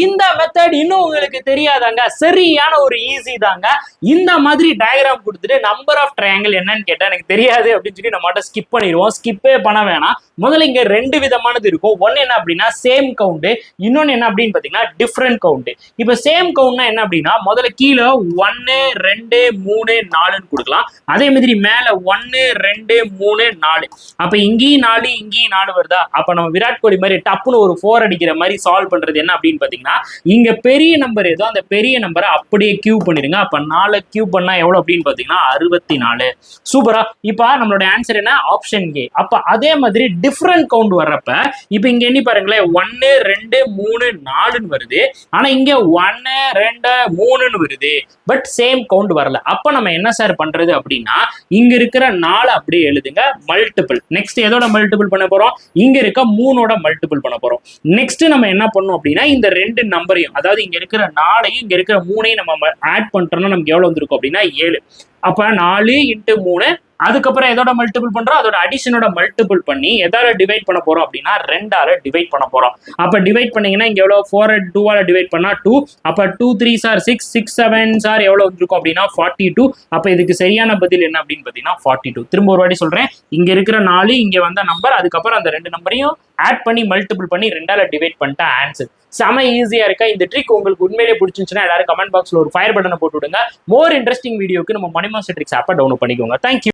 இந்த மெத்தட் இன்னும் உங்களுக்கு தெரியாதாங்க? சரியான ஒரு ஈஸி தாங்க. இந்த மாதிரி டயக்ராம் கொடுத்துட்டு நம்பர் ஆஃப் ட்ரையாங்கிள் என்னன்னு கேட்டா எனக்கு தெரியாது அப்படின்னு சொல்லி நம்ம ஸ்கிப் பண்ணிடுவோம். ஸ்கிப்பே பண்ண வேணாம். முதல்ல இங்க ரெண்டு விதமானது இருக்கும். ஒன்னு என்ன அப்படின்னா சேம் கவுண்ட், இன்னொன்னு என்ன அப்படின்னு பாத்தீங்கன்னா டிஃப்ரெண்ட் கவுண்ட். இப்ப சேம் கவுண்ட்னா என்ன அப்படின்னா முதல்ல கீழே 1 2 3 4ன்னு கொடுக்கலாம். அதே மாதிரி மேல 1 2 3 4. அப்ப இங்கேயும் 4 இங்கேயும் 4 வருதா? அப்ப நம்ம விராட் கோலி மாதிரி டப்புன்னு ஒரு 4 அடிக்கிற மாதிரி சால்வ் பண்றது என்ன அப்படின்னு பாத்தீங்கன்னா இங்க பெரிய நம்பர் ஏதோ அந்த பெரிய நம்பரை அப்படியே கியூப் பண்ணிருங்க. அப்ப 4 கியூப் பண்ணா எவ்வளவு அப்படின்னு பாத்தீங்கன்னா 64. சூப்பரா. இப்ப நம்மளோட ஆன்சர் என்ன? Option A. அப்ப அதே மாதிரி டிஃப்ரெண்ட் கவுண்ட் வர்றப்ப இப்ப இங்க எண்ணி பாருங்களேன், 1 2 3 4ன்னு வருது. ஆனா இங்க 1 2 3ன்னு வருது. பட் சேம் கவுண்ட் வரல. அப்ப நம்ம என்ன சார் பண்றது அப்படின்னா இங்க இருக்கிற 4 அப்படியே எழுதுங்க, மல்டிபிள். நெக்ஸ்ட் எதோட மல்டிபிள் பண்ண போறோம்? இங்க இருக்க 3ஓட மல்டிபிள் பண்ண போறோம். நெக்ஸ்ட் நம்ம என்ன பண்ணோம் அப்படின்னா இந்த ரெண்டு நம்பரையும், அதாவது இங்க இருக்கிற 4ஐயும் இங்க இருக்கிற 3ஐயும் நம்ம ஆட் பண்ணிட்டோம்னா நமக்கு எவ்வளவு வந்திருக்கும் அப்படின்னா 7. அப்ப 4 × 3, அதுக்கப்புறம் எதோட மல்டிபிள் பண்றோம்? அதோட அடிஷனோட மல்டிபிள் பண்ணி எதால டிவைட் பண்ண போறோம் அப்படின்னா 2ஆல டிவைட் பண்ண போறோம். அப்ப டிவைட் பண்ணீங்கன்னா இங்க எவ்வளவு? 4 2ஆல டிவைட் பண்ணா 2. அப்ப 2 3 சார் 6, 6 7 சார் எவ்வளவு இருக்கும் அப்படின்னா 42. அப்ப இதுக்கு சரியான பதில் என்ன அப்படின்னு பாத்தீங்கன்னா 42. திரும்ப ஒரு வாட்டி சொல்றேன், இங்க இருக்கிற 4 இங்க வந்த நம்பர், அதுக்கப்புறம் அந்த ரெண்டு நம்பரையும் ஆட் பண்ணி மல்டிபிள் பண்ணி 2ஆல டிவைட் பண்ணிட்டா ஆன்சர். செம ஈஸியா இருக்கா? இந்த ட்ரிக் உங்களுக்கு உண்மையிலேயே பிடிச்சிருந்துச்சுன்னா எல்லாரும் கமெண்ட் பாக்ஸ்ல ஒரு ஃபயர் பட்டனை போட்டு விடுங்க. மோர் இன்ட்ரெஸ்டிங் வீடியோக்கு நம்ம மணி மாஸ்டர் ட்ரிக்ஸ் ஆப்பை டவுன்லோட் பண்ணிக்கோங்க. தேங்க்யூ.